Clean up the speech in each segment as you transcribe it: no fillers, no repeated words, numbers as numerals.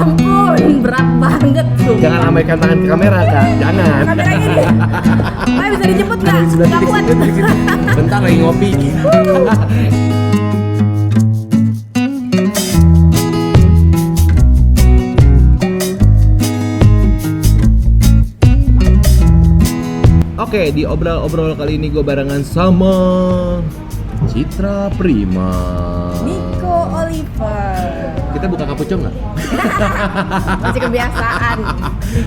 Ampun, berat banget tuh. Jangan lambaikan tangan ke kamera, Kak. Jangan. Kamera ini. Pak bisa dijemput nggak? Di sebelah Nggak sini, kuat. di sini. Bentar lagi ngopi. Oke, di obrol-obrol kali ini gue barengan sama Citra Prima. Nico Oliver. Kita buka kapucong nggak? Masih kebiasaan.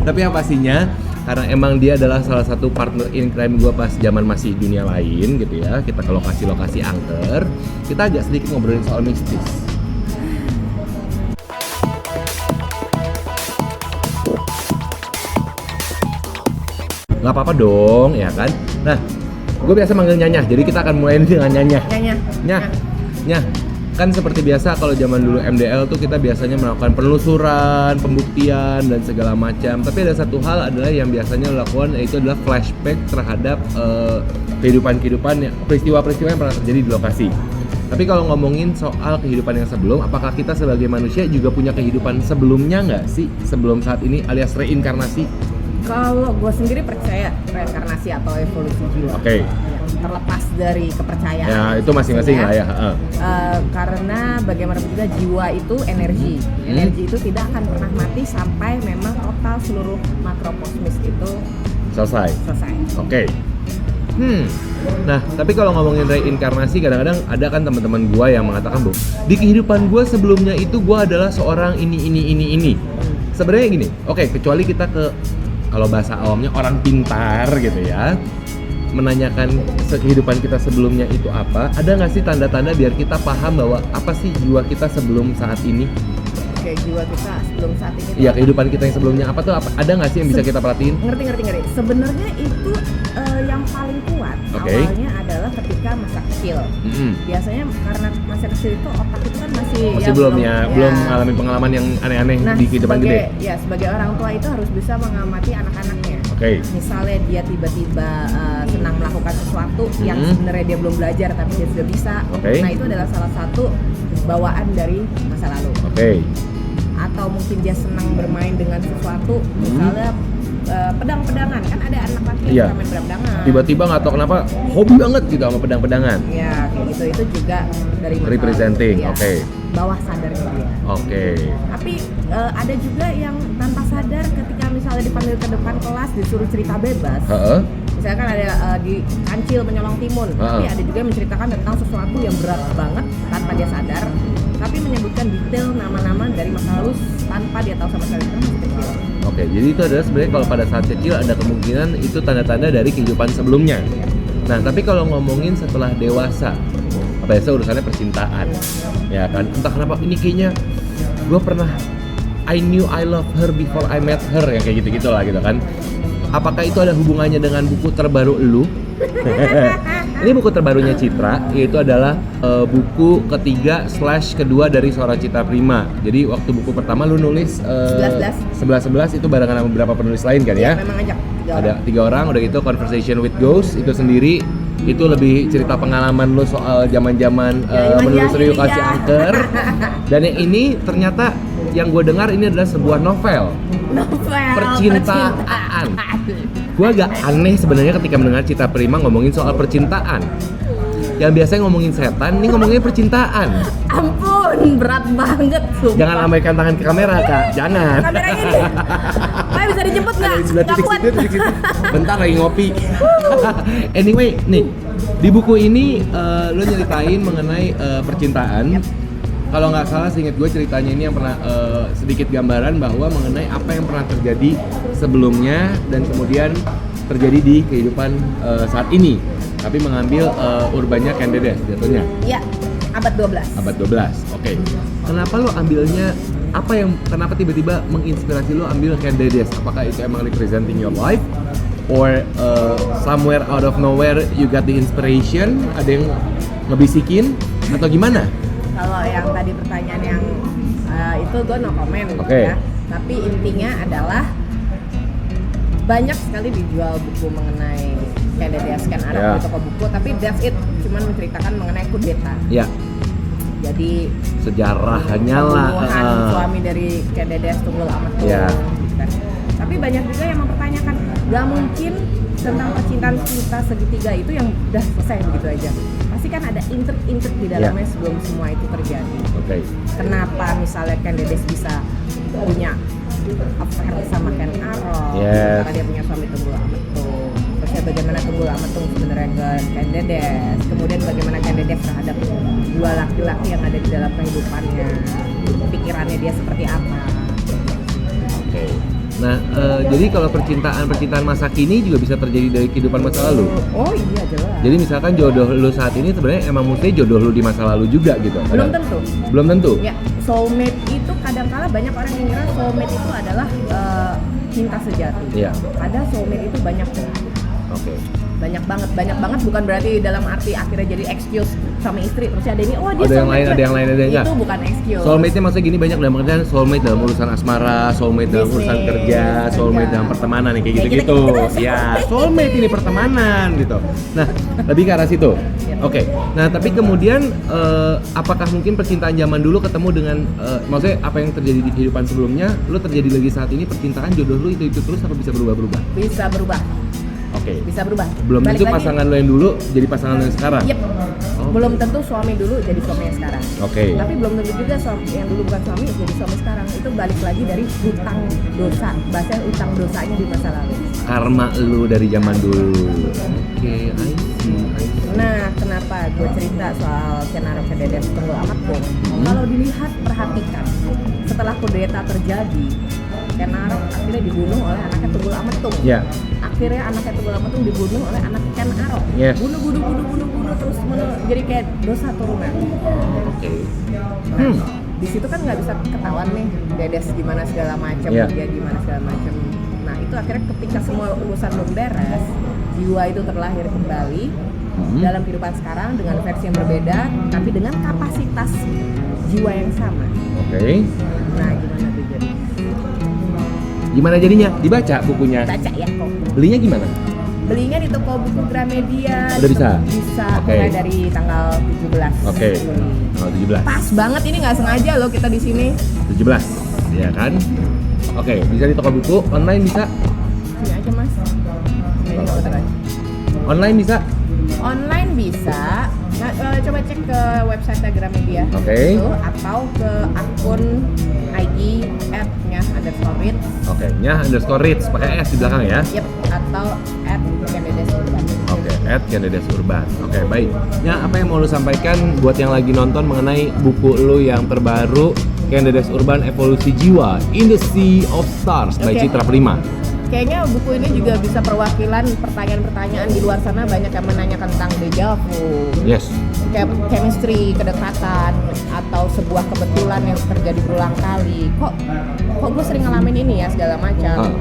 Tapi yang pastinya karena emang dia adalah salah satu partner in crime gue pas zaman masih dunia lain gitu ya. Kita ke lokasi-lokasi angker. Kita agak sedikit ngobrolin soal mistis. Nggak apa-apa dong, ya kan? Nah, gue biasa manggil Nyanyah, jadi kita akan mulai dengan Nyanyah. Nyah. Kan seperti biasa kalau zaman dulu MDL tuh kita biasanya melakukan penelusuran, pembuktian dan segala macam. Tapi ada satu hal adalah yang biasanya dilakukan, yaitu adalah flashback terhadap kehidupan-kehidupan, peristiwa-peristiwa yang pernah terjadi di lokasi. Tapi kalau ngomongin soal kehidupan yang sebelum, apakah kita sebagai manusia juga punya kehidupan sebelumnya nggak sih? Sebelum saat ini alias reinkarnasi? Kalau gue sendiri percaya reinkarnasi atau evolusi jiwa. Oke. Terlepas dari kepercayaan. Ya itu masing-masing lah ya. Karena bagaimanapun juga jiwa itu energi. Energi itu tidak akan pernah mati sampai memang total seluruh makrokosmis itu Selesai. Oke. Nah, tapi kalau ngomongin reinkarnasi, kadang-kadang ada kan teman-teman gua yang mengatakan bahwa di kehidupan gua sebelumnya itu gua adalah seorang ini. Sebenarnya gini, oke, kecuali kita kalau bahasa awamnya orang pintar gitu ya, menanyakan kehidupan kita sebelumnya itu apa, ada nggak sih tanda-tanda biar kita paham bahwa apa sih jiwa kita sebelum saat ini? Oke, jiwa kita sebelum saat ini. Iya, kehidupan kita yang sebelumnya apa tuh? Ada nggak sih yang bisa kita perhatiin? Ngerti. Sebenarnya itu yang paling kuat awalnya adalah ketika masa kecil. Biasanya karena masa kecil itu otak itu kan masih belum mengalami pengalaman yang aneh-aneh di kehidupan gede. Ya, sebagai orang tua itu harus bisa mengamati anak-anaknya. Misalnya dia tiba-tiba senang melakukan sesuatu yang sebenarnya dia belum belajar tapi dia sudah bisa. Nah, itu adalah salah satu bawaan dari masa lalu. Atau mungkin dia senang bermain dengan sesuatu, misalnya pedang-pedangan, kan ada anak laki yang main pedang-pedangan. Tiba-tiba nggak tahu kenapa hobi banget gitu sama pedang-pedangan. Iya, kayak gitu. Itu juga dari masa representing, lalu. Bawah sadarnya dia. Tapi ada juga yang tanpa sadar ketika misalnya dipanggil ke depan kelas disuruh cerita bebas. Misalnya kan ada di kancil menyolong timun, tapi ada juga yang menceritakan tentang sesuatu yang berat banget tanpa dia sadar, tapi menyebutkan detail nama-nama dari masa lalu tanpa dia tahu sama sekali karena masih kecil. Jadi itu adalah sebenarnya kalau pada saat kecil ada kemungkinan itu tanda-tanda dari kehidupan sebelumnya. Nah, tapi kalau ngomongin setelah dewasa, biasa urusannya percintaan, ya kan? Entah kenapa ini kayaknya gue pernah I knew I love her before I met her, ya kayak gitu-gitu lah gitu kan. Apakah itu ada hubungannya dengan buku terbaru lu? Ini buku terbarunya Citra, yaitu adalah buku ketiga / kedua dari seorang Citra Prima. Jadi waktu buku pertama lu nulis 11 itu barengan sama beberapa penulis lain kan ya? Memang ajak 3 orang. Ada 3 orang, udah gitu Conversation with Ghosts itu sendiri. Itu lebih cerita pengalaman lu soal zaman-zaman menelusuri lokasi angker. Dan yang ini ternyata yang gue dengar ini adalah sebuah novel percintaan. Gue agak aneh sebenarnya ketika mendengar Citra Prima ngomongin soal percintaan. Yang biasanya ngomongin setan, ini ngomongin percintaan. Ampun, berat banget tuh. Jangan lambaikan tangan ke kamera, Kak. Jangan. Kamera ini. Pak bisa dijemput nggak? Nggak kuat. Bentar lagi ngopi. Anyway, nih di buku ini lo nyeritain mengenai percintaan. Kalau nggak salah, seingat gue ceritanya ini yang pernah sedikit gambaran bahwa mengenai apa yang pernah terjadi sebelumnya dan kemudian terjadi di kehidupan saat ini. Tapi mengambil urbannya Candedes jatuhnya. Iya, abad 12. Abad 12, oke. Kenapa lo ambilnya, kenapa tiba-tiba menginspirasi lo ambil Candedes? Apakah itu emang representing your life? Or somewhere out of nowhere you got the inspiration? Ada yang ngebisikin? Atau gimana? Kalau yang tadi pertanyaan yang itu gue no comment ya. Tapi intinya adalah banyak sekali dijual buku mengenai Candedes kan ada di toko buku, tapi that's it, cuman menceritakan mengenai kudeta. Jadi sejarahnya lah. pembunuhan suami dari Ken Dedes Tunggul Ametung. Ya. Gitu kan. Tapi banyak juga yang mempertanyakan, gak mungkin tentang percintaan kita segitiga itu yang udah selesai begitu aja. Pasti kan ada intrik-intrik di dalamnya sebelum semua itu terjadi. Oke. Kenapa misalnya Ken Dedes bisa punya affair sama Ken Arok? Yes. Karena dia punya suami Tunggul Ametung. Terus bagaimana Tunggul Ametung sebenarnya ke Ken Dedes. Kemudian bagaimana Ken Dedes terhadap dua laki-laki yang ada di dalam kehidupannya. Pikirannya dia seperti apa? Oke. Nah, jadi kalau percintaan masa kini juga bisa terjadi dari kehidupan masa lalu. Oh iya jelas. Jadi misalkan jodoh lu saat ini sebenarnya emang mestinya jodoh lu di masa lalu juga gitu. Belum tentu. Belum tentu. Ya, soulmate itu kadang-kala banyak orang yang ngira soulmate itu adalah cinta sejati. Iya. Padahal soulmate itu banyak Oke. banyak banget bukan berarti dalam arti akhirnya jadi excuse suami istri terus ada ini dia Ada yang lain, ada yang enggak. Itu bukan excuse. Soulmate-nya maksudnya gini banyak dalam artian soulmate dalam urusan asmara, soulmate dalam Bisnis, urusan kerja, soulmate dalam pertemanan kayak gitu-gitu. Ya, soulmate ini pertemanan gitu. Nah, lebih ke arah situ. Oke. Nah, tapi kemudian apakah mungkin percintaan zaman dulu ketemu dengan maksudnya apa yang terjadi di kehidupan sebelumnya, lu terjadi lagi saat ini percintaan jodoh lu itu terus apa bisa berubah-berubah? Bisa berubah. Oke. Bisa berubah. Belum Balik tentu lagi. pasangan lo yang dulu jadi pasangan lo yang sekarang. Yep. Belum tentu suami dulu jadi suami yang sekarang. Oke. Tapi belum tentu juga suami yang dulu bukan suami jadi suami sekarang. Itu balik lagi dari hutang dosa. Bahasa hutang dosanya di masa lalu. Karma lu dari zaman dulu. Oke, I see. Nah, kenapa gue cerita soal Ken Arok Ken Dedes Tunggul Ametung? Kalau dilihat, perhatikan, setelah kudeta terjadi, Ken Arok akhirnya dibunuh oleh anaknya Tunggul Ametung. Ya. Akhirnya anaknya Tunggul Ametung dibunuh oleh anak Ken Arok. Yes. Bunuh terus jadi kayak dosa turunan. Oke. Di situ kan nggak bisa ketahuan nih Dedes gimana segala macam, Yeah. dia gimana segala macam. Nah itu akhirnya ketika semua urusan belum beres, jiwa itu terlahir kembali dalam kehidupan sekarang dengan versi yang berbeda, tapi dengan kapasitas jiwa yang sama. Oke. Nah gimana tuh jadi? Gimana jadinya? Dibaca bukunya. Baca ya kok. Belinya gimana? Belinya di toko buku Gramedia. Udah bisa? Bisa, Oke. mulai dari tanggal 17. Oke. Tanggal 17. Pas banget ini nggak sengaja loh kita di sini. 17. Ya kan? Oke, bisa di toko buku, online bisa? Sini aja mas. Ini nggak usah aja. Online bisa? Online bisa. Nah, coba cek ke website Gramedia. Oke. Itu, atau ke akun IG @nya_reads. Oke, _reads pakai S di belakang ya. Yep, atau @kendedesurban. Oke, @kendedesurban. Oke, baik. Ya, apa yang mau lu sampaikan buat yang lagi nonton mengenai buku lu yang terbaru, Ken Dedes Urban Evolusi Jiwa in the Sea of Stars by Oke. Citra Prima. Kayaknya buku ini juga bisa perwakilan pertanyaan-pertanyaan di luar sana banyak yang menanyakan tentang deja vu. Yes. Kayak chemistry, kedekatan, atau sebuah kebetulan yang terjadi berulang kali. Kok gue sering ngalamin ini ya segala macam.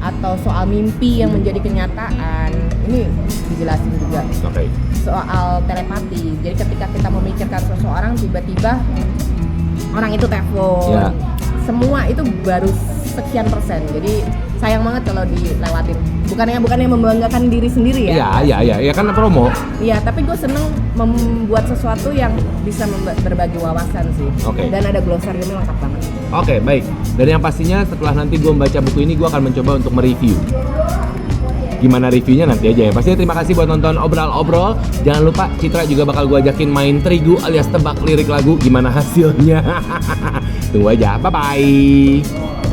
Atau soal mimpi yang menjadi kenyataan. Ini dijelasin juga. Oke. Soal telepati. Jadi ketika kita memikirkan seseorang, tiba-tiba orang itu telepon. Ya. Semua itu baru sekian persen. Jadi sayang banget kalau dilewatin. Bukannya membanggakan diri sendiri ya. Iya kan promo. Iya, tapi gue seneng membuat sesuatu yang bisa berbagi wawasan sih. Oke. Dan ada glossariumnya lengkap banget. Oke, baik. Dan yang pastinya setelah nanti gue membaca buku ini, gue akan mencoba untuk mereview. Gimana reviewnya nanti aja ya. Pastinya terima kasih buat nonton obrol-obrol. Jangan lupa Citra juga bakal gue ajakin main Trigu alias tebak lirik lagu. Gimana hasilnya? Tunggu aja. Bye-bye.